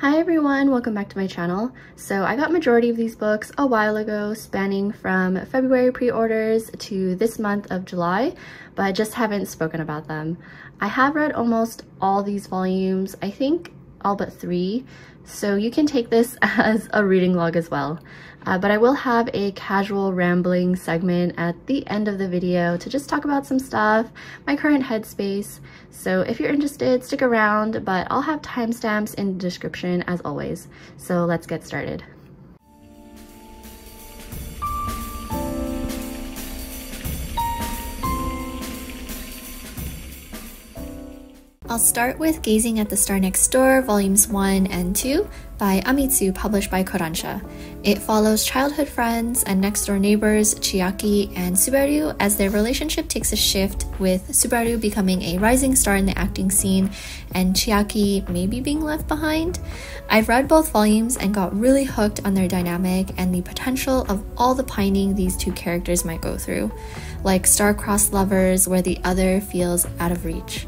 Hi everyone, welcome back to my channel. So I got majority of these books a while ago, spanning from February pre-orders to this month of July, but I just haven't spoken about them. I have read almost all these volumes, I think all but 3, so you can take this as a reading log as well. But I will have a casual rambling segment at the end of the video to just talk about some stuff, my current headspace. So if you're interested, stick around, but I'll have timestamps in the description as always. So let's get started. I'll start with Gazing at the Star Next Door, Volumes 1 and 2 by Amitsu, published by Kodansha. It follows childhood friends and next-door neighbors Chiaki and Subaru as their relationship takes a shift, with Subaru becoming a rising star in the acting scene and Chiaki maybe being left behind. I've read both volumes and got really hooked on their dynamic and the potential of all the pining these two characters might go through, like star-crossed lovers where the other feels out of reach.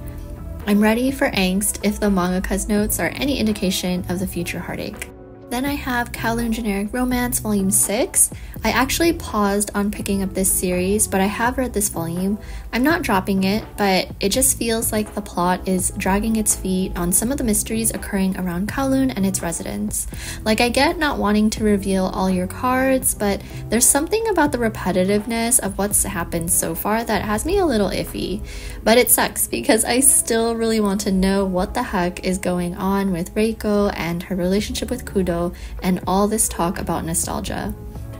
I'm ready for angst if the mangaka's notes are any indication of the future heartache. Then I have Kowloon Generic Romance Volume 6. I actually paused on picking up this series, but I have read this volume. I'm not dropping it, but it just feels like the plot is dragging its feet on some of the mysteries occurring around Kowloon and its residents. Like, I get not wanting to reveal all your cards, but there's something about the repetitiveness of what's happened so far that has me a little iffy. But it sucks because I still really want to know what the heck is going on with Reiko and her relationship with Kudo and all this talk about nostalgia.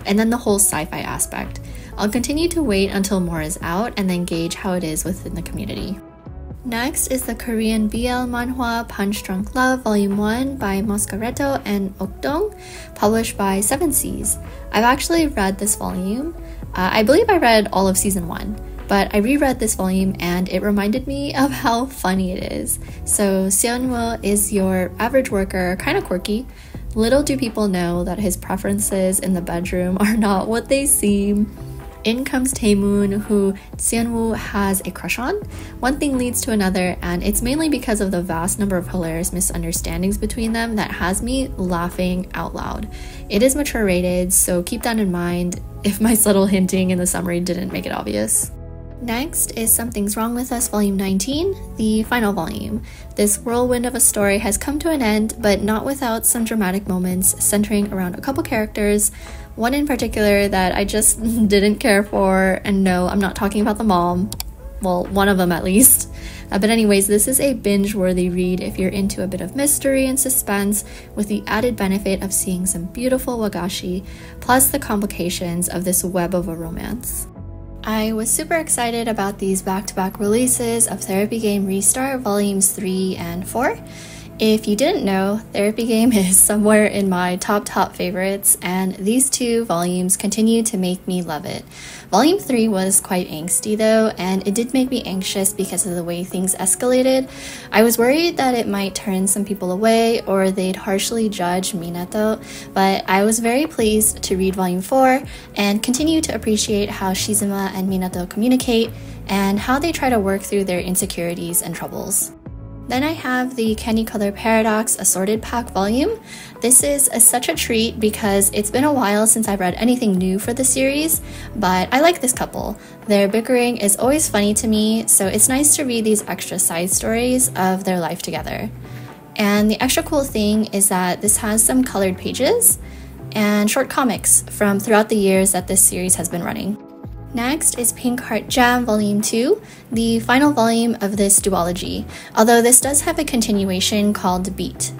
And then the whole sci-fi aspect. I'll continue to wait until more is out and then gauge how it is within the community. Next is the Korean BL manhwa Punch Drunk Love Volume 1 by Moscareto and Okdong, published by Seven Seas. I've actually read this volume. I believe I read all of season 1. But I reread this volume and it reminded me of how funny it is. So Seonwoo is your average worker, kind of quirky. Little do people know that his preferences in the bedroom are not what they seem. In comes Taemoon, who Seonwoo has a crush on. One thing leads to another, and it's mainly because of the vast number of hilarious misunderstandings between them that has me laughing out loud. It is mature rated, so keep that in mind if my subtle hinting in the summary didn't make it obvious. Next is Something's Wrong With Us Volume 19, the final volume. This whirlwind of a story has come to an end, but not without some dramatic moments centering around a couple characters, one in particular that I just didn't care for, and no, I'm not talking about the mom. Well, one of them at least. But anyways, this is a binge-worthy read if you're into a bit of mystery and suspense, with the added benefit of seeing some beautiful wagashi, plus the complications of this web of a romance. I was super excited about these back-to-back releases of Therapy Game Restart Volumes 3 and 4. If you didn't know, Therapy Game is somewhere in my top favorites, and these two volumes continue to make me love it. Volume 3 was quite angsty though, and it did make me anxious because of the way things escalated. I was worried that it might turn some people away or they'd harshly judge Minato, but I was very pleased to read Volume 4 and continue to appreciate how Shizuma and Minato communicate and how they try to work through their insecurities and troubles. Then I have the Candy Color Paradox Assorted Pack volume. This is such a treat because it's been a while since I've read anything new for the series, but I like this couple. Their bickering is always funny to me, so it's nice to read these extra side stories of their life together. And the extra cool thing is that this has some colored pages and short comics from throughout the years that this series has been running. Next is Pink Heart Jam Volume 2, the final volume of this duology, although this does have a continuation called Beat.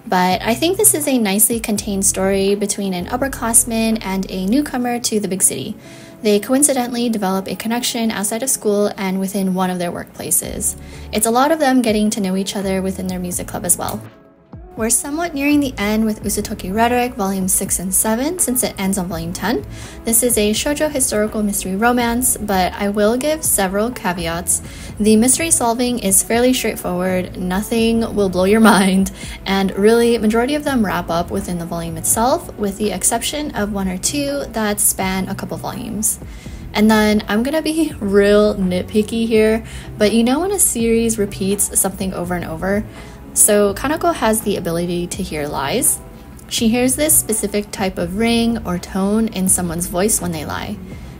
But I think this is a nicely contained story between an upperclassman and a newcomer to the big city. They coincidentally develop a connection outside of school and within one of their workplaces. It's a lot of them getting to know each other within their music club as well. We're somewhat nearing the end with Usotoki Rhetoric Volumes 6 and 7 since it ends on Volume 10. This is a shoujo historical mystery romance, but I will give several caveats. The mystery solving is fairly straightforward, nothing will blow your mind, and really, majority of them wrap up within the volume itself, with the exception of 1 or 2 that span a couple volumes. And then I'm gonna be real nitpicky here, but you know when a series repeats something over and over? So Kanako has the ability to hear lies. She hears this specific type of ring or tone in someone's voice when they lie.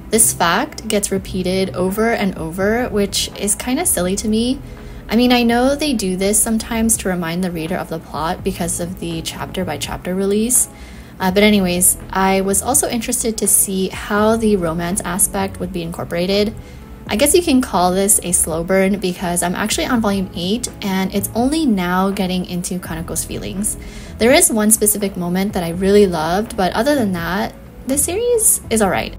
This fact gets repeated over and over, which is kind of silly to me. I mean, I know they do this sometimes to remind the reader of the plot because of the chapter-by-chapter release. But anyways, I was also interested to see how the romance aspect would be incorporated. I guess you can call this a slow burn because I'm actually on volume 8 and it's only now getting into Kanako's feelings. There is one specific moment that I really loved, but other than that, this series is alright.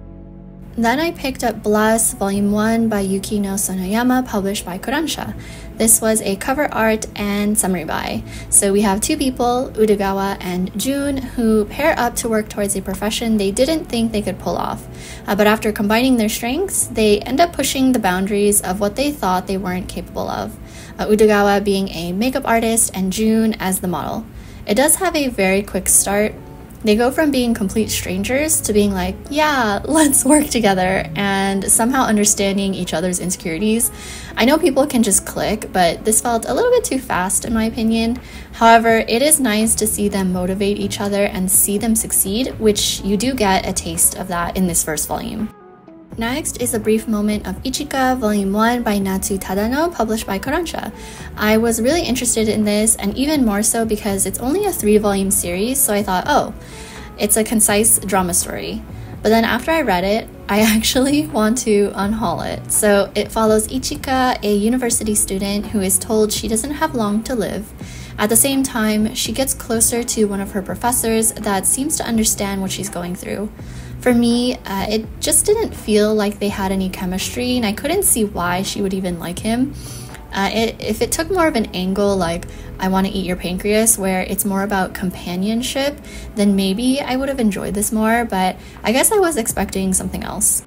Then I picked up Bless Volume 1 by Yukino Sonoyama, published by Kodansha. This was a cover art and summary by. So we have two people, Udogawa and Jun, who pair up to work towards a profession they didn't think they could pull off. But after combining their strengths, they end up pushing the boundaries of what they thought they weren't capable of. Udogawa being a makeup artist and Jun as the model. It does have a very quick start. They go from being complete strangers to being like, yeah, let's work together, and somehow understanding each other's insecurities. I know people can just click, but this felt a little bit too fast in my opinion. However, it is nice to see them motivate each other and see them succeed, which you do get a taste of that in this first volume. Next is a brief moment of Ichika, Volume 1 by Natsu Tadano, published by Kodansha. I was really interested in this, and even more so because it's only a 3-volume series, so I thought, oh, it's a concise drama story. But then after I read it, I actually want to unhaul it. So it follows Ichika, a university student who is told she doesn't have long to live. At the same time, she gets closer to one of her professors that seems to understand what she's going through. For me, it just didn't feel like they had any chemistry, and I couldn't see why she would even like him. If it took more of an angle like I want to eat your pancreas, where it's more about companionship, then maybe I would have enjoyed this more, but I guess I was expecting something else.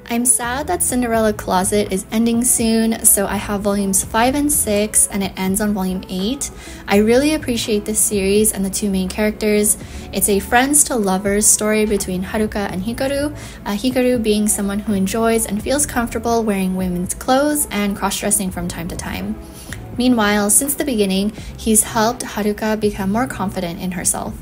I'm sad that Cinderella Closet is ending soon, so I have volumes 5 and 6 and it ends on volume 8. I really appreciate this series and the two main characters. It's a friends to lovers story between Haruka and Hikaru, Hikaru being someone who enjoys and feels comfortable wearing women's clothes and cross-dressing from time to time. Meanwhile, since the beginning, he's helped Haruka become more confident in herself.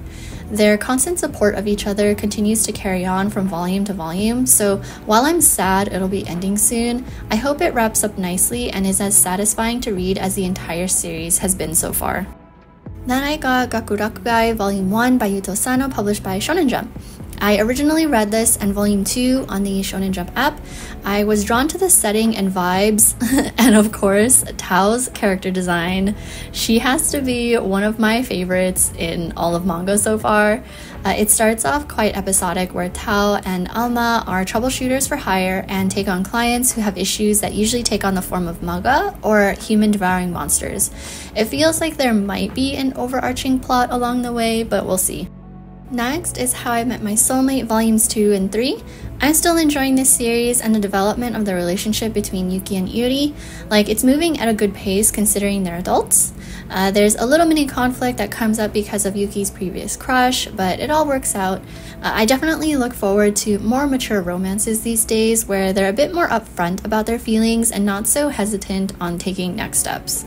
Their constant support of each other continues to carry on from volume to volume, so while I'm sad it'll be ending soon, I hope it wraps up nicely and is as satisfying to read as the entire series has been so far. Then I got Gokurakugai Volume 1 by Yuto Sano, published by Shonen Jump. I originally read this and Volume 2 on the Shonen Jump app. I was drawn to the setting and vibes, and of course, Tao's character design. She has to be one of my favorites in all of manga so far. It starts off quite episodic where Tao and Alma are troubleshooters for hire and take on clients who have issues that usually take on the form of maga or human-devouring monsters. It feels like there might be an overarching plot along the way, but we'll see. Next is How I Met My Soulmate Volumes 2 and 3. I'm still enjoying this series and the development of the relationship between Yuki and Yuri. Like, it's moving at a good pace considering they're adults. There's a little mini conflict that comes up because of Yuki's previous crush, but it all works out. I definitely look forward to more mature romances these days where they're a bit more upfront about their feelings and not so hesitant on taking next steps.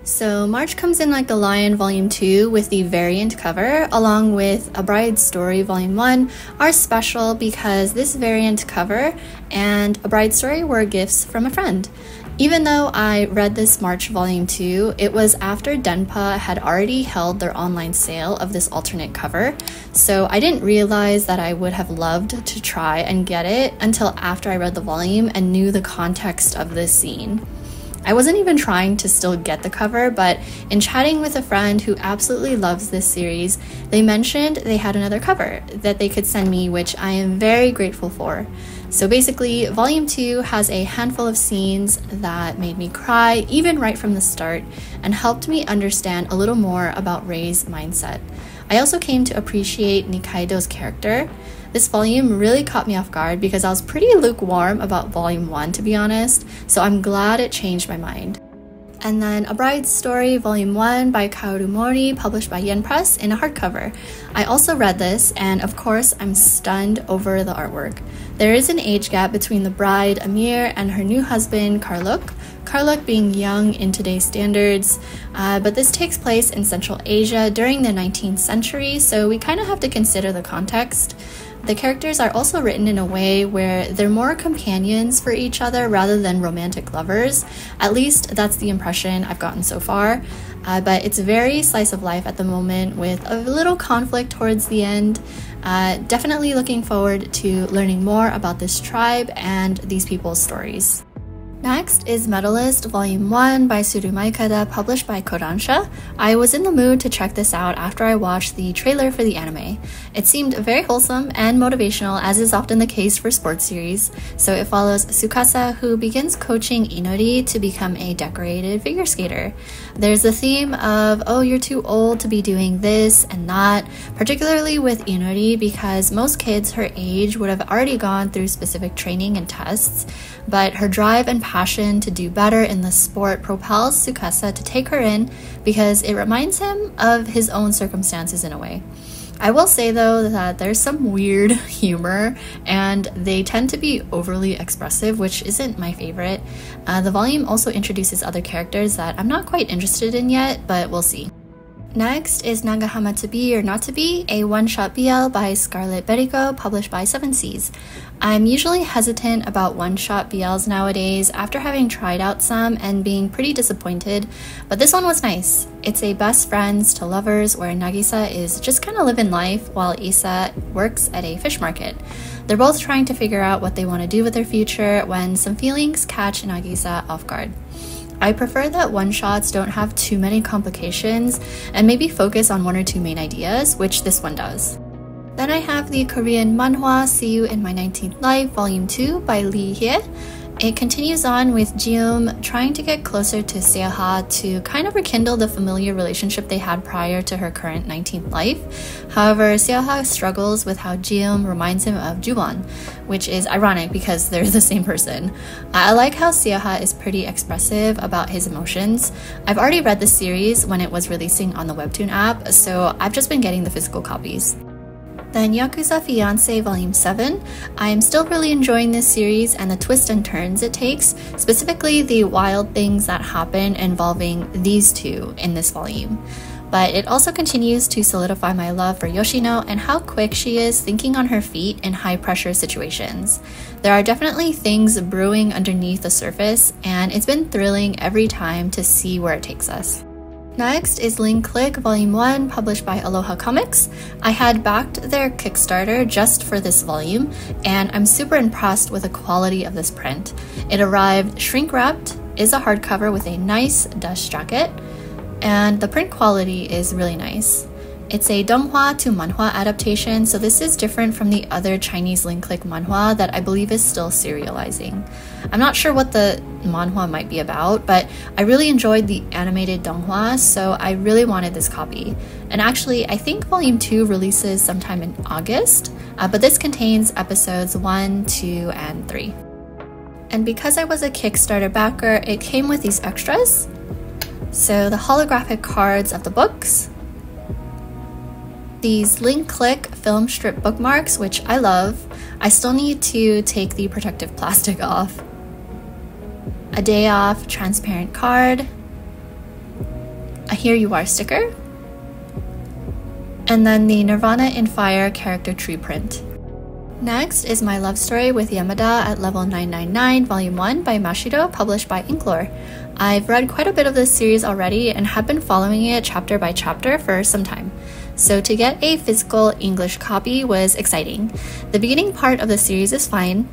So March comes in like a lion Volume 2 with the variant cover, along with A Bride's Story Volume 1 are special because this variant cover and A Bride's Story were gifts from a friend. Even though I read this March Volume 2, it was after Denpa had already held their online sale of this alternate cover, so I didn't realize that I would have loved to try and get it until after I read the volume and knew the context of this scene. I wasn't even trying to still get the cover, but in chatting with a friend who absolutely loves this series, they mentioned they had another cover that they could send me, which I am very grateful for. So basically, Volume 2 has a handful of scenes that made me cry even right from the start and helped me understand a little more about Rei's mindset. I also came to appreciate Nikaido's character. This volume really caught me off guard because I was pretty lukewarm about Volume 1, to be honest, so I'm glad it changed my mind. And then A Bride's Story, Volume 1 by Kaoru Mori, published by Yen Press in a hardcover. I also read this, and of course, I'm stunned over the artwork. There is an age gap between the bride, Amir, and her new husband, Karluk. Karluk being young in today's standards, but this takes place in Central Asia during the 19th century, so we kind of have to consider the context. The characters are also written in a way where they're more companions for each other rather than romantic lovers. At least that's the impression I've gotten so far. But it's very slice of life at the moment with a little conflict towards the end. Definitely looking forward to learning more about this tribe and these people's stories. Next is Medalist Volume 1 by Suru Maikata, published by Kodansha. I was in the mood to check this out after I watched the trailer for the anime. It seemed very wholesome and motivational, as is often the case for sports series. So it follows Tsukasa, who begins coaching Inori to become a decorated figure skater. There's the theme of, oh, you're too old to be doing this and that, particularly with Inori because most kids her age would have already gone through specific training and tests, but her drive and passion to do better in the sport propels Tsukasa to take her in because it reminds him of his own circumstances in a way. I will say though that there's some weird humor and they tend to be overly expressive, which isn't my favorite. The volume also introduces other characters that I'm not quite interested in yet, but we'll see. Next is Nagahama to Be or Not to Be, a one-shot BL by Scarlett Berico, published by Seven Seas. I'm usually hesitant about one-shot BLs nowadays after having tried out some and being pretty disappointed, but this one was nice. It's a best friends to lovers where Nagisa is just kind of living life while Isa works at a fish market. They're both trying to figure out what they want to do with their future when some feelings catch Nagisa off guard. I prefer that one-shots don't have too many complications and maybe focus on one or two main ideas, which this one does. Then I have the Korean manhwa See You in My 19th Life, Volume 2 by Lee Hye. It continues on with Jium trying to get closer to Seoha to kind of rekindle the familiar relationship they had prior to her current 19th life. However, Seoha struggles with how Jium reminds him of Jubon, which is ironic because they're the same person. I like how Seoha is pretty expressive about his emotions. I've already read the series when it was releasing on the Webtoon app, so I've just been getting the physical copies. Then Yakuza Fiancé Volume 7. I am still really enjoying this series and the twists and turns it takes, specifically the wild things that happen involving these two in this volume. But it also continues to solidify my love for Yoshino and how quick she is thinking on her feet in high-pressure situations. There are definitely things brewing underneath the surface, and it's been thrilling every time to see where it takes us. Next is Link Click Volume 1, published by Aloha Comics. I had backed their Kickstarter just for this volume, and I'm super impressed with the quality of this print. It arrived shrink-wrapped, is a hardcover with a nice dust jacket, and the print quality is really nice. It's a donghua to manhwa adaptation, so this is different from the other Chinese Link Click manhwa that I believe is still serializing. I'm not sure what the manhwa might be about, but I really enjoyed the animated donghua, so I really wanted this copy. And actually, I think Volume 2 releases sometime in August, but this contains episodes 1, 2, and 3. And because I was a Kickstarter backer, it came with these extras. So the holographic cards of the books, these Link Click film strip bookmarks, which I love. I still need to take the protective plastic off. A day off transparent card, a Here You Are sticker, and then the Nirvana in Fire character tree print. Next is My Love Story with Yamada at Level 999, Volume 1 by Mashiro, published by Inklore. I've read quite a bit of this series already and have been following it chapter by chapter for some time. So to get a physical English copy was exciting. The beginning part of the series is fine,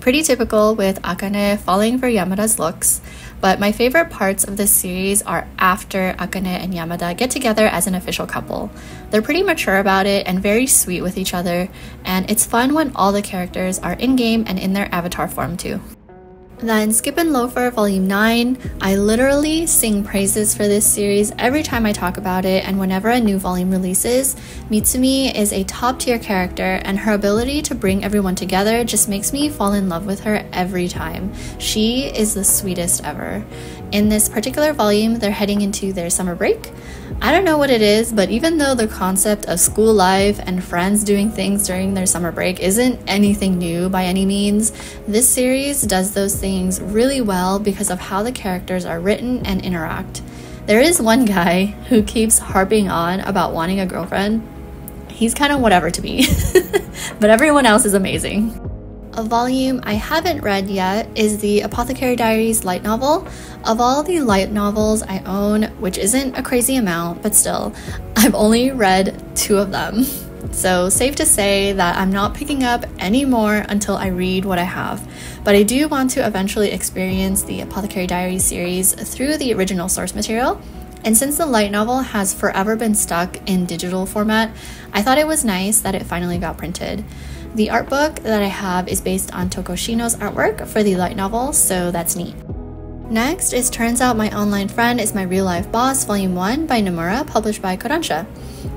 pretty typical with Akane falling for Yamada's looks, but my favorite parts of this series are after Akane and Yamada get together as an official couple. They're pretty mature about it and very sweet with each other, and it's fun when all the characters are in-game and in their avatar form too. Then Skippin' Loafer Volume 9. I literally sing praises for this series every time I talk about it, and whenever a new volume releases. Mitsumi is a top tier character, and her ability to bring everyone together just makes me fall in love with her every time. She is the sweetest ever. In this particular volume, they're heading into their summer break. I don't know what it is, but even though the concept of school life and friends doing things during their summer break isn't anything new by any means, this series does those things really well because of how the characters are written and interact. There is one guy who keeps harping on about wanting a girlfriend. He's kind of whatever to me, but everyone else is amazing. A volume I haven't read yet is the Apothecary Diaries light novel. Of all the light novels I own, which isn't a crazy amount, but still, I've only read 2 of them. So safe to say that I'm not picking up any more until I read what I have. But I do want to eventually experience the Apothecary Diaries series through the original source material. And since the light novel has forever been stuck in digital format, I thought it was nice that it finally got printed. The art book that I have is based on Tokoshino's artwork for the light novel, so that's neat. Next is Turns Out My Online Friend Is My Real Life Boss, Volume 1 by Nomura, published by Kodansha.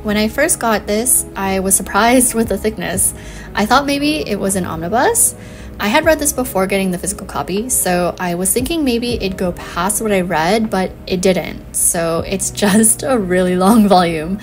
When I first got this, I was surprised with the thickness. I thought maybe it was an omnibus. I had read this before getting the physical copy, so I was thinking maybe it'd go past what I read, but it didn't. So it's just a really long volume.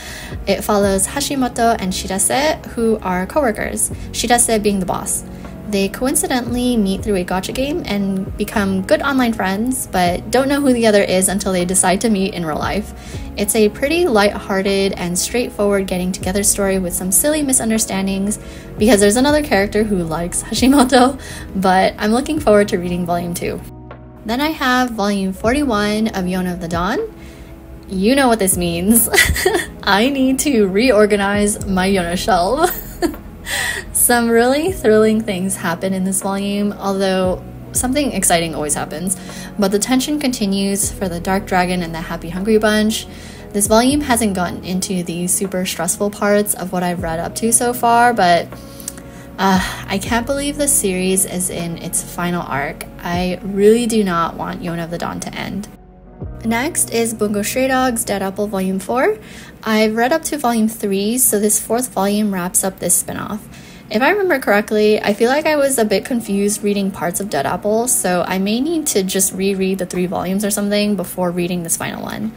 It follows Hashimoto and Shirase, who are co-workers, Shirase being the boss. They coincidentally meet through a gacha game and become good online friends, but don't know who the other is until they decide to meet in real life. It's a pretty light-hearted and straightforward getting together story with some silly misunderstandings because there's another character who likes Hashimoto, but I'm looking forward to reading volume 2. Then I have volume 41 of Yona of the Dawn. You know what this means. I need to reorganize my Yona shelf. Some really thrilling things happen in this volume, although something exciting always happens, but the tension continues for the Dark Dragon and the Happy Hungry Bunch. This volume hasn't gotten into the super stressful parts of what I've read up to so far, but I can't believe the series is in its final arc. I really do not want Yona of the Dawn to end. Next is Bungo Stray Dogs Dead Apple Volume 4. I've read up to Volume 3, so this 4th volume wraps up this spin-off. If I remember correctly, I feel like I was a bit confused reading parts of Dead Apple, so I may need to just reread the 3 volumes or something before reading this final one.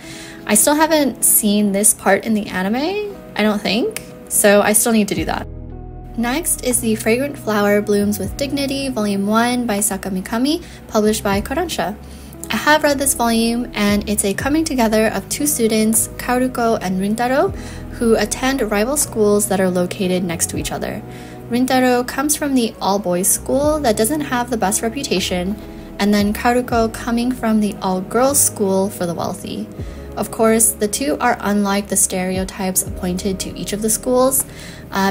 I still haven't seen this part in the anime, I don't think, so I still need to do that. Next is The Fragrant Flower Blooms with Dignity, Volume 1 by Sakamikami, published by Kodansha. I have read this volume, and it's a coming together of 2 students, Kaoruko and Rintaro, who attend rival schools that are located next to each other. Rintaro comes from the all-boys school that doesn't have the best reputation, and then Kaoruko coming from the all-girls school for the wealthy. Of course, the 2 are unlike the stereotypes appointed to each of the schools,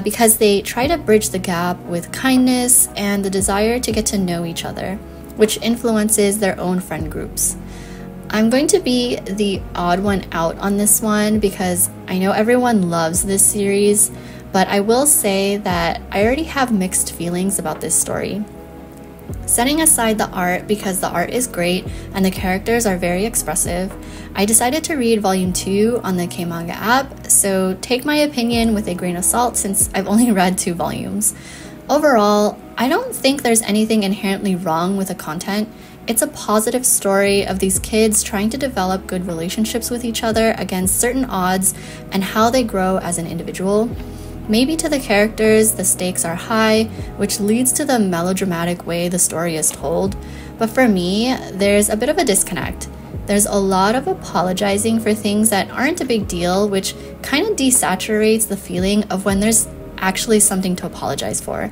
because they try to bridge the gap with kindness and the desire to get to know each other, which influences their own friend groups. I'm going to be the odd one out on this one because I know everyone loves this series, but I will say that I already have mixed feelings about this story. Setting aside the art because the art is great and the characters are very expressive, I decided to read Volume 2 on the K-Manga app, so take my opinion with a grain of salt since I've only read 2 volumes. Overall, I don't think there's anything inherently wrong with the content. It's a positive story of these kids trying to develop good relationships with each other against certain odds and how they grow as an individual. Maybe to the characters, the stakes are high, which leads to the melodramatic way the story is told. But for me, there's a bit of a disconnect. There's a lot of apologizing for things that aren't a big deal, which kind of desaturates the feeling of when there's actually something to apologize for.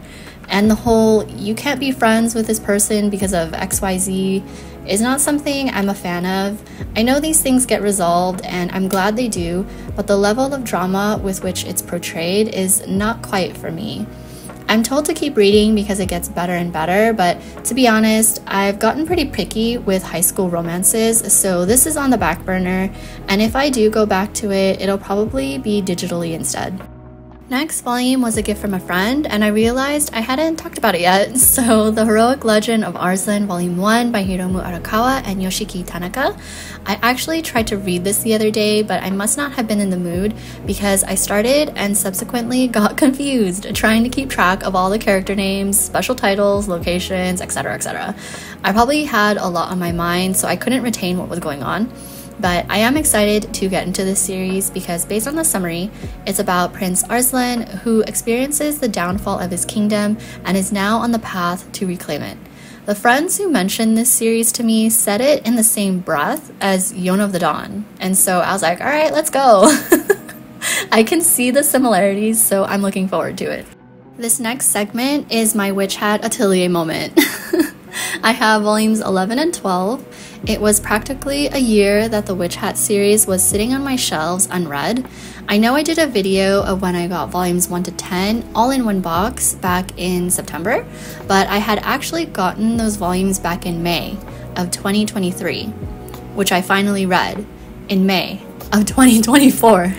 And the whole, you can't be friends with this person because of XYZ is not something I'm a fan of. I know these things get resolved and I'm glad they do, but the level of drama with which it's portrayed is not quite for me. I'm told to keep reading because it gets better and better, but to be honest, I've gotten pretty picky with high school romances, so this is on the back burner, and if I do go back to it, it'll probably be digitally instead. Next volume was a gift from a friend, and I realized I hadn't talked about it yet. So, The Heroic Legend of Arslan, Volume 1 by Hiromu Arakawa and Yoshiki Tanaka. I actually tried to read this the other day, but I must not have been in the mood because I started and subsequently got confused trying to keep track of all the character names, special titles, locations, etc., etc. I probably had a lot on my mind, so I couldn't retain what was going on. But I am excited to get into this series because based on the summary, it's about Prince Arslan who experiences the downfall of his kingdom and is now on the path to reclaim it. The friends who mentioned this series to me said it in the same breath as Yona of the Dawn. And so I was like, all right, let's go. I can see the similarities, so I'm looking forward to it. This next segment is my Witch Hat Atelier moment. I have volumes 11 and 12. It was practically a year that the Witch Hat series was sitting on my shelves unread. I know I did a video of when I got volumes 1 to 10 all in one box back in September, but I had actually gotten those volumes back in May of 2023, which I finally read in May of 2024.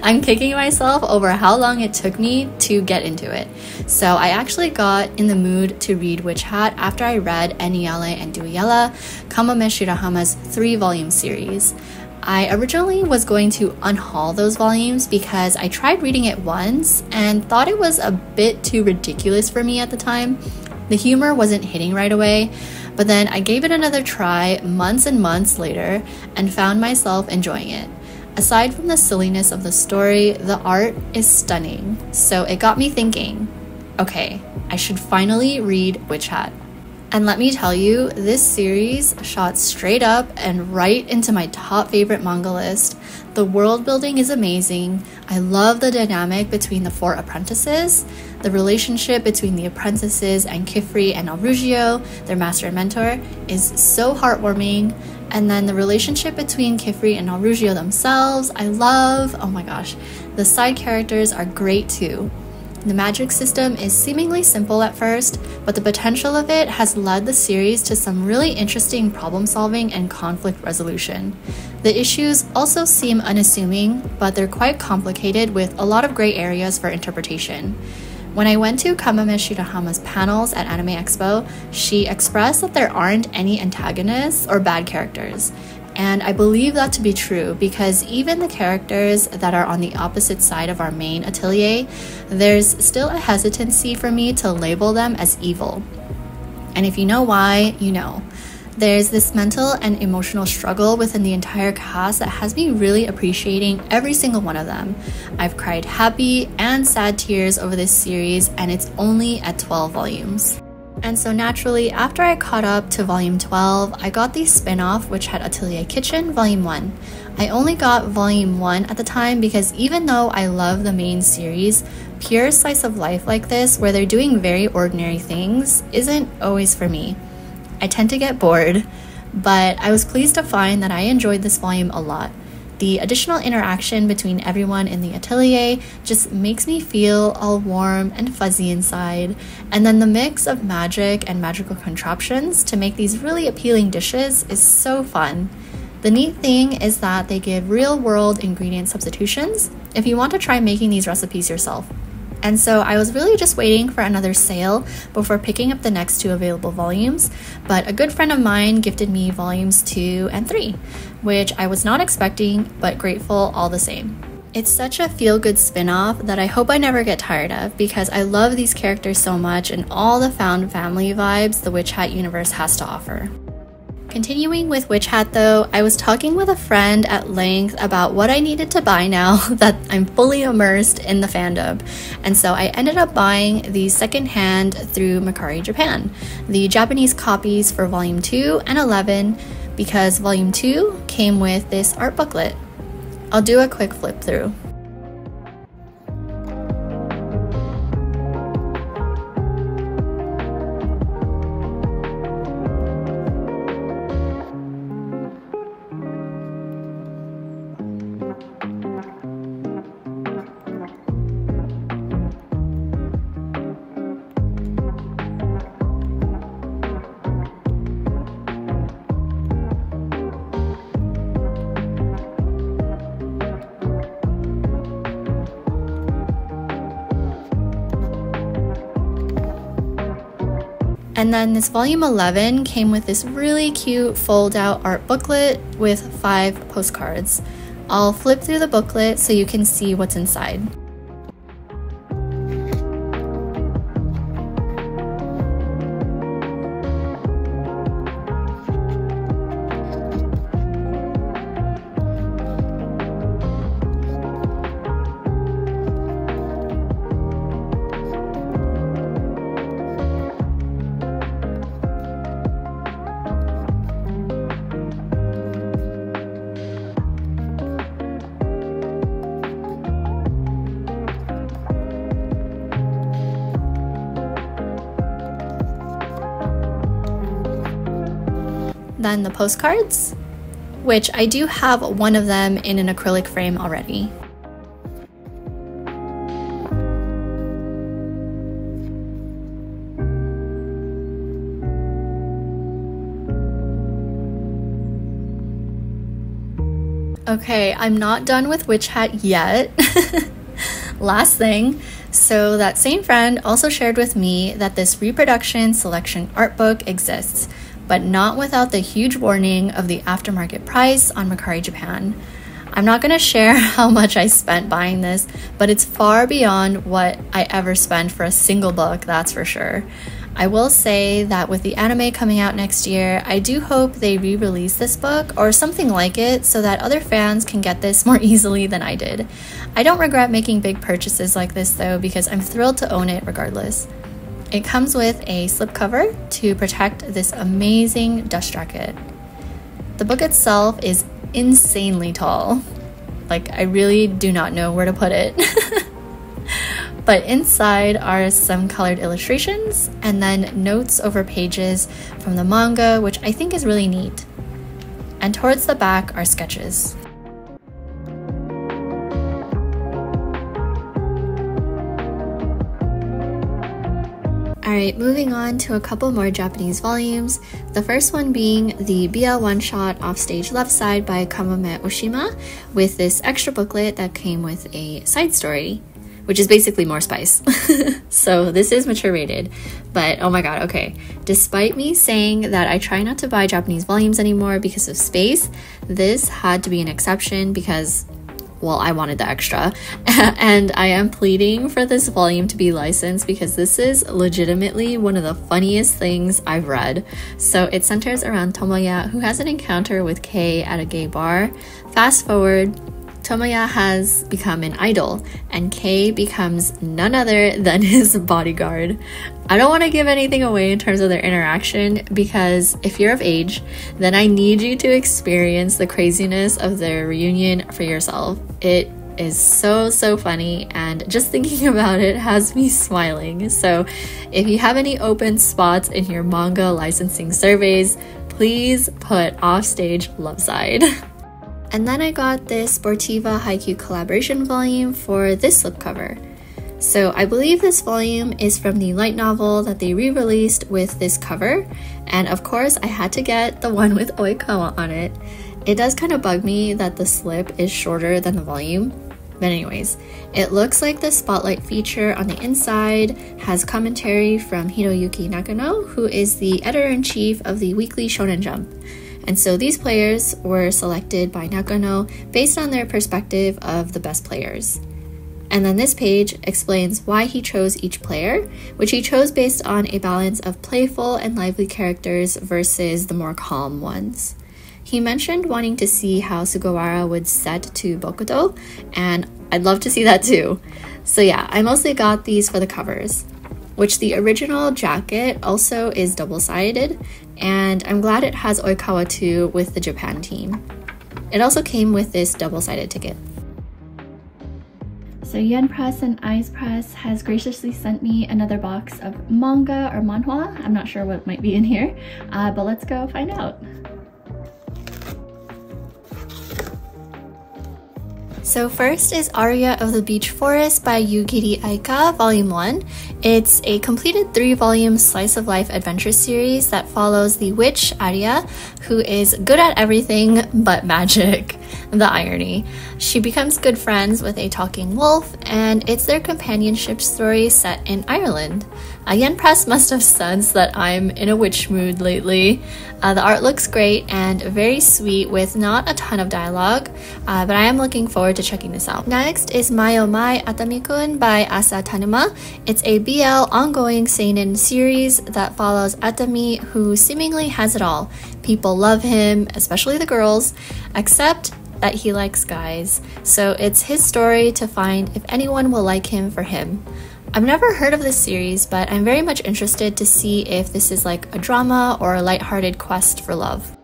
I'm kicking myself over how long it took me to get into it. So I actually got in the mood to read Witch Hat after I read Eniale and Duiela, Kamome Shirahama's 3-volume series. I originally was going to unhaul those volumes because I tried reading it once and thought it was a bit too ridiculous for me at the time. The humor wasn't hitting right away, but then I gave it another try months and months later and found myself enjoying it. Aside from the silliness of the story, the art is stunning, so it got me thinking, okay, I should finally read Witch Hat. And let me tell you, this series shot straight up and right into my top favorite manga list. The world building is amazing. I love the dynamic between the 4 apprentices. The relationship between the apprentices and Kifri and Alrugio, their master and mentor, is so heartwarming. And then the relationship between Kifri and Alrugio themselves, I love. Oh my gosh, the side characters are great too. The magic system is seemingly simple at first, but the potential of it has led the series to some really interesting problem solving and conflict resolution. The issues also seem unassuming, but they're quite complicated with a lot of gray areas for interpretation. When I went to Kamome Shirahama's panels at Anime Expo, she expressed that there aren't any antagonists or bad characters. And I believe that to be true because even the characters that are on the opposite side of our main atelier, there's still a hesitancy for me to label them as evil. And if you know why, you know. There's this mental and emotional struggle within the entire cast that has me really appreciating every single one of them. I've cried happy and sad tears over this series, and it's only at 12 volumes. And so naturally, after I caught up to volume 12, I got the spin-off Witch Hat Atelier Kitchen volume 1. I only got volume 1 at the time because even though I love the main series, pure slice of life like this, where they're doing very ordinary things, isn't always for me. I tend to get bored, but I was pleased to find that I enjoyed this volume a lot. The additional interaction between everyone in the atelier just makes me feel all warm and fuzzy inside, and then the mix of magic and magical contraptions to make these really appealing dishes is so fun. The neat thing is that they give real-world ingredient substitutions if you want to try making these recipes yourself. And so I was really just waiting for another sale before picking up the next 2 available volumes, but a good friend of mine gifted me volumes 2 and 3, which I was not expecting, but grateful all the same. It's such a feel-good spin-off that I hope I never get tired of because I love these characters so much and all the found family vibes the Witch Hat universe has to offer. Continuing with Witch Hat though, I was talking with a friend at length about what I needed to buy now that I'm fully immersed in the fandom. And so I ended up buying the secondhand through Mercari Japan, the Japanese copies for volume 2 and 11 because volume 2 came with this art booklet. I'll do a quick flip through. And then this volume 11 came with this really cute fold-out art booklet with 5 postcards. I'll flip through the booklet so you can see what's inside. Then the postcards, which I do have one of them in an acrylic frame already. Okay, I'm not done with Witch Hat yet. Last thing, so that same friend also shared with me that this reproduction selection art book exists, but not without the huge warning of the aftermarket price on Mercari Japan. I'm not going to share how much I spent buying this, but it's far beyond what I ever spent for a single book, that's for sure. I will say that with the anime coming out next year, I do hope they re-release this book or something like it so that other fans can get this more easily than I did. I don't regret making big purchases like this though, because I'm thrilled to own it regardless. It comes with a slipcover to protect this amazing dust jacket. The book itself is insanely tall. Like, I really do not know where to put it. But inside are some colored illustrations and then notes over pages from the manga, which I think is really neat. And towards the back are sketches. Alright, moving on to a couple more Japanese volumes. The first one being the BL one-shot Offstage Left Side by Kamome Oshima, with this extra booklet that came with a side story, which is basically more spice. So this is mature rated, but oh my god, okay. Despite me saying that I try not to buy Japanese volumes anymore because of space, this had to be an exception because, well, I wanted the extra. And I am pleading for this volume to be licensed because this is legitimately one of the funniest things I've read. So it centers around Tomoya, who has an encounter with Kei at a gay bar. Fast forward, Tomoya has become an idol, and Kei becomes none other than his bodyguard. I don't want to give anything away in terms of their interaction, because if you're of age, then I need you to experience the craziness of their reunion for yourself. It is so funny, and just thinking about it has me smiling. So if you have any open spots in your manga licensing surveys, please put Offstage Love Side. And then I got this Sportiva Haikyu collaboration volume for this slipcover. So I believe this volume is from the light novel that they re-released with this cover, and of course I had to get the one with Oikawa on it. It does kind of bug me that the slip is shorter than the volume, but anyways, it looks like the spotlight feature on the inside has commentary from Hiroyuki Nakano, who is the editor-in-chief of the weekly Shonen Jump. And so these players were selected by Nakano based on their perspective of the best players. And then this page explains why he chose each player, which he chose based on a balance of playful and lively characters versus the more calm ones. He mentioned wanting to see how Sugawara would set to Bokuto, and I'd love to see that too. So yeah, I mostly got these for the covers, which the original jacket also is double-sided, and I'm glad it has Oikawa too with the Japan team. It also came with this double-sided ticket. So Yen Press and Eyes Press has graciously sent me another box of manga or manhwa. I'm not sure what might be in here, but let's go find out. So first is Aria of the Beach Forest by Yugiri Aika, Volume 1. It's a completed 3-volume slice of life adventure series that follows the witch Aria, who is good at everything but magic. The irony. She becomes good friends with a talking wolf, and it's their companionship story set in Ireland. Yen Press must have sensed that I'm in a witch mood lately. The art looks great and very sweet with not a ton of dialogue, but I am looking forward to checking this out. Next is My Oh My Atami-kun by Asa Tanuma. It's a BL ongoing seinen series that follows Atami, who seemingly has it all. People love him, especially the girls, except that he likes guys. So it's his story to find if anyone will like him for him. I've never heard of this series, but I'm very much interested to see if this is like a drama or a lighthearted quest for love.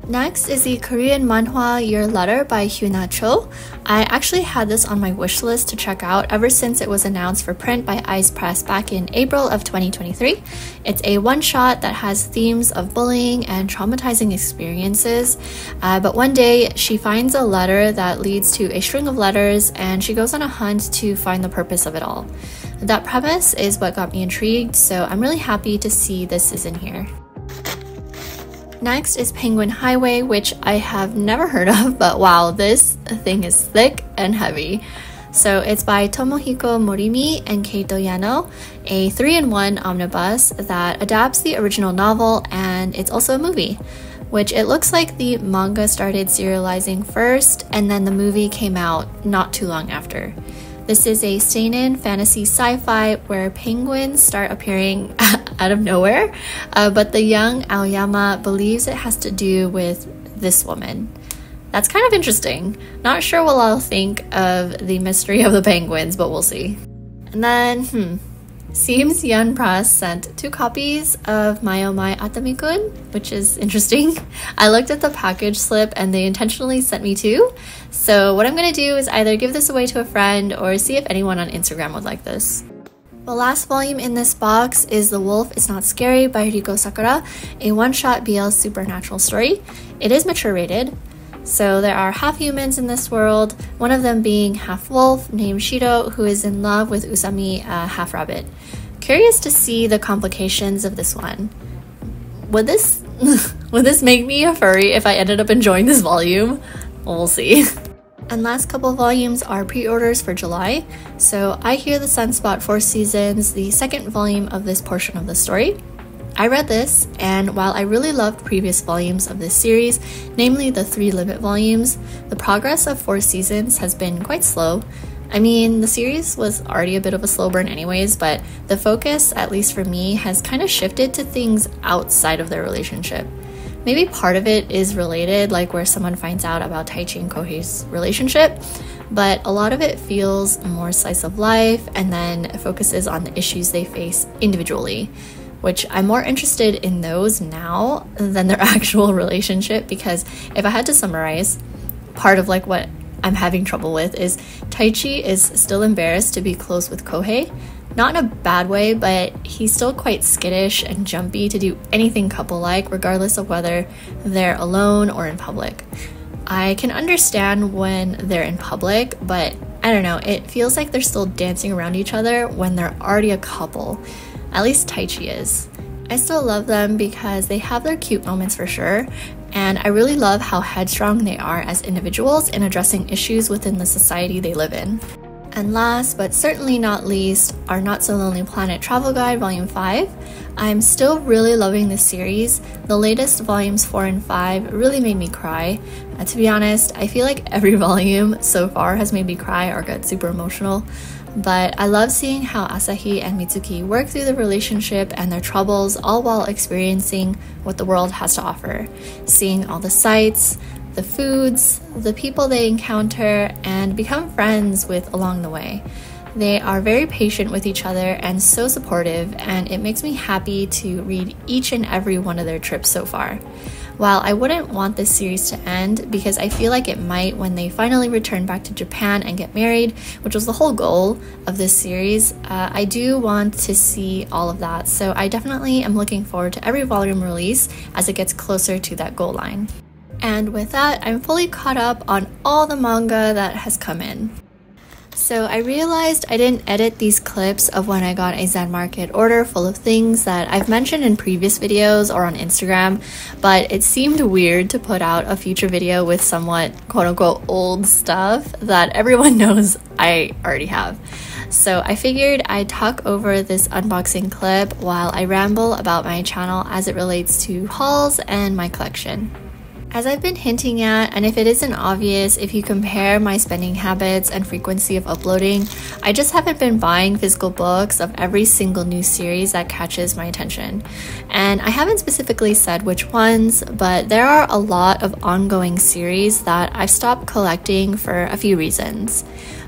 Next is the Korean manhwa Your Letter by Hyuna Cho. I actually had this on my wish list to check out ever since it was announced for print by Ice Press back in April of 2023. It's a one-shot that has themes of bullying and traumatizing experiences, but one day she finds a letter that leads to a string of letters, and she goes on a hunt to find the purpose of it all. That premise is what got me intrigued, so I'm really happy to see this is in here. Next is Penguin Highway, which I have never heard of, but wow, this thing is thick and heavy. So it's by Tomohiko Morimi and Keito Yano, a 3-in-1 omnibus that adapts the original novel, and it's also a movie, which it looks like the manga started serializing first, and then the movie came out not too long after. This is a seinen fantasy sci-fi where penguins start appearing out of nowhere, but the young Aoyama believes it has to do with this woman. That's kind of interesting. Not sure what I'll think of the mystery of the penguins, but we'll see. And then, seems Yen Press sent 2 copies of My Oh My Atami-kun, which is interesting. I looked at the package slip and they intentionally sent me 2. So what I'm gonna do is either give this away to a friend or see if anyone on Instagram would like this. The last volume in this box is The Wolf Is Not Scary by Riko Sakura, a one-shot BL supernatural story. It is mature rated. So there are half humans in this world, one of them being half wolf named Shiro, who is in love with Usami, a half rabbit. Curious to see the complications of this one. Would this make me a furry if I ended up enjoying this volume? Well, we'll see. And last couple volumes are pre-orders for July. So I Hear the Sunspot 4 Seasons, the second volume of this portion of the story. I read this, and while I really loved previous volumes of this series, namely the 3 limit volumes, the progress of 4 seasons has been quite slow. I mean, the series was already a bit of a slow burn anyways, but the focus, at least for me, has kind of shifted to things outside of their relationship. Maybe part of it is related, like where someone finds out about Taichi and Kohei's relationship, but a lot of it feels more slice of life and then focuses on the issues they face individually, which I'm more interested in those now than their actual relationship, because if I had to summarize, part of like what I'm having trouble with is Taichi is still embarrassed to be close with Kohei. Not in a bad way, but he's still quite skittish and jumpy to do anything couple-like, regardless of whether they're alone or in public. I can understand when they're in public, but I don't know, it feels like they're still dancing around each other when they're already a couple. At least Taichi is. I still love them because they have their cute moments for sure, and I really love how headstrong they are as individuals in addressing issues within the society they live in. And last, but certainly not least, our Not So Lonely Planet Travel Guide Volume 5. I'm still really loving this series. The latest volumes 4 and 5 really made me cry. To be honest, I feel like every volume so far has made me cry or get super emotional. But I love seeing how Asahi and Mitsuki work through the relationship and their troubles, all while experiencing what the world has to offer. Seeing all the sights, the foods, the people they encounter, and become friends with along the way. They are very patient with each other and so supportive, and it makes me happy to read each and every one of their trips so far. While I wouldn't want this series to end, because I feel like it might when they finally return back to Japan and get married, which was the whole goal of this series, I do want to see all of that, so I definitely am looking forward to every volume release as it gets closer to that goal line. And with that, I'm fully caught up on all the manga that has come in. So I realized I didn't edit these clips of when I got a Zen Market order full of things that I've mentioned in previous videos or on Instagram, but it seemed weird to put out a future video with somewhat quote-unquote old stuff that everyone knows I already have. So I figured I'd talk over this unboxing clip while I ramble about my channel as it relates to hauls and my collection. As I've been hinting at, and if it isn't obvious, if you compare my spending habits and frequency of uploading, I just haven't been buying physical books of every single new series that catches my attention. And I haven't specifically said which ones, but there are a lot of ongoing series that I've stopped collecting for a few reasons.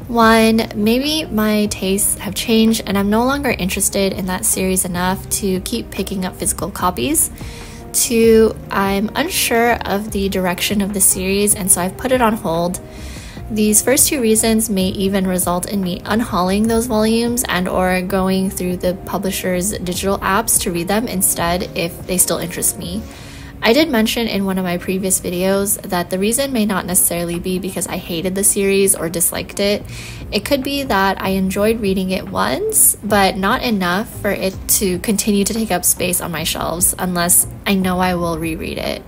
One, maybe my tastes have changed and I'm no longer interested in that series enough to keep picking up physical copies. Two, I'm unsure of the direction of the series and so I've put it on hold. These first two reasons may even result in me unhauling those volumes and or going through the publisher's digital apps to read them instead if they still interest me. I did mention in one of my previous videos that the reason may not necessarily be because I hated the series or disliked it. It could be that I enjoyed reading it once, but not enough for it to continue to take up space on my shelves unless I know I will reread it.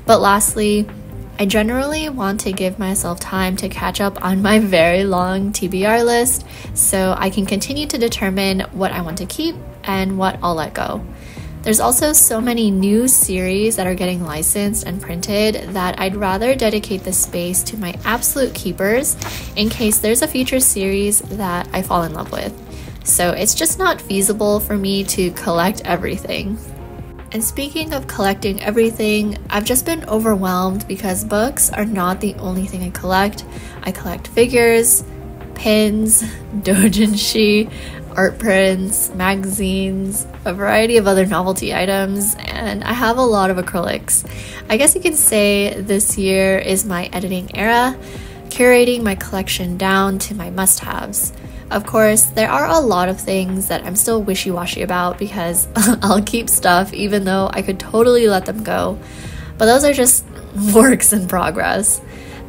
But lastly, I generally want to give myself time to catch up on my very long TBR list so I can continue to determine what I want to keep and what I'll let go. There's also so many new series that are getting licensed and printed that I'd rather dedicate the space to my absolute keepers in case there's a future series that I fall in love with. So it's just not feasible for me to collect everything. And speaking of collecting everything, I've just been overwhelmed because books are not the only thing I collect. I collect figures, pins, doujinshi, art prints, magazines, a variety of other novelty items, and I have a lot of acrylics. I guess you can say this year is my editing era, curating my collection down to my must-haves. Of course, there are a lot of things that I'm still wishy-washy about because I'll keep stuff even though I could totally let them go, but those are just works in progress.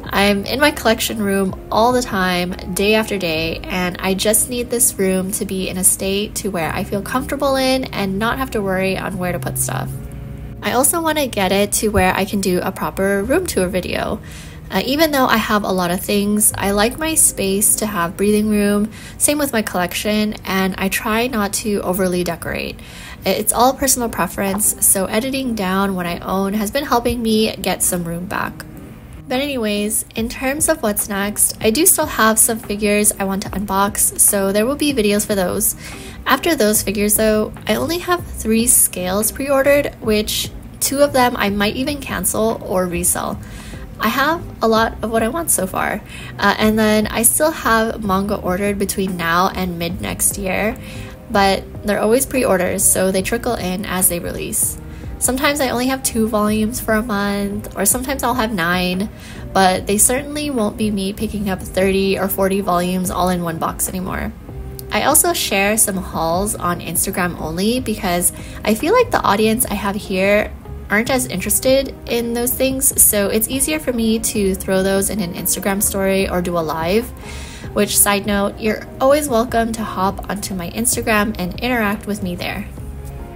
I'm in my collection room all the time, day after day, and I just need this room to be in a state to where I feel comfortable in and not have to worry on where to put stuff. I also want to get it to where I can do a proper room tour video. Even though I have a lot of things, I like my space to have breathing room, same with my collection, and I try not to overly decorate. It's all personal preference, so editing down what I own has been helping me get some room back. But anyways, in terms of what's next, I do still have some figures I want to unbox, so there will be videos for those. After those figures though, I only have 3 scales pre-ordered, which 2 of them I might even cancel or resell. I have a lot of what I want so far, and then I still have manga ordered between now and mid next year, but they're always pre-orders, so they trickle in as they release. Sometimes I only have 2 volumes for a month, or sometimes I'll have 9, but they certainly won't be me picking up 30 or 40 volumes all in one box anymore. I also share some hauls on Instagram only because I feel like the audience I have here aren't as interested in those things, so it's easier for me to throw those in an Instagram story or do a live, which, side note, you're always welcome to hop onto my Instagram and interact with me there.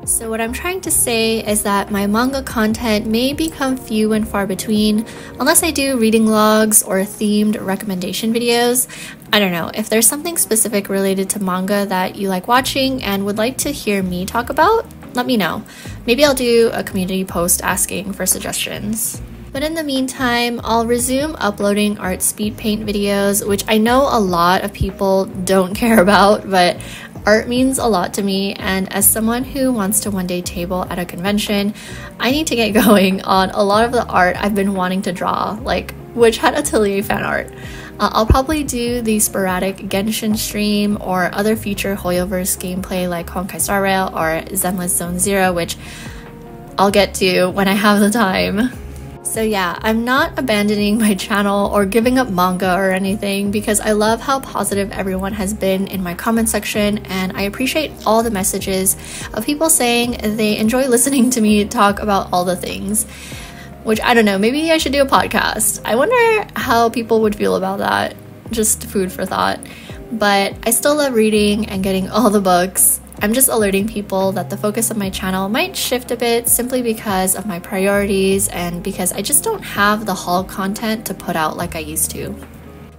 So what I'm trying to say is that my manga content may become few and far between unless I do reading logs or themed recommendation videos. I don't know, if there's something specific related to manga that you like watching and would like to hear me talk about, let me know. Maybe I'll do a community post asking for suggestions. But in the meantime, I'll resume uploading art speed paint videos, which I know a lot of people don't care about, but art means a lot to me, and as someone who wants to one day table at a convention, I need to get going on a lot of the art I've been wanting to draw, like which Hat Atelier fan art. I'll probably do the sporadic Genshin stream or other future Hoyoverse gameplay like Honkai Star Rail or Zenless Zone Zero, which I'll get to when I have the time. So yeah, I'm not abandoning my channel or giving up manga or anything because I love how positive everyone has been in my comment section, and I appreciate all the messages of people saying they enjoy listening to me talk about all the things. which I don't know, maybe I should do a podcast. I wonder how people would feel about that. Just food for thought. But I still love reading and getting all the books. I'm just alerting people that the focus of my channel might shift a bit simply because of my priorities and because I just don't have the haul content to put out like I used to.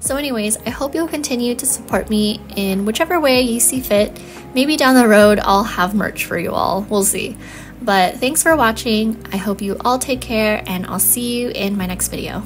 So anyways, I hope you'll continue to support me in whichever way you see fit. Maybe down the road I'll have merch for you all. We'll see. But thanks for watching. I hope you all take care and I'll see you in my next video.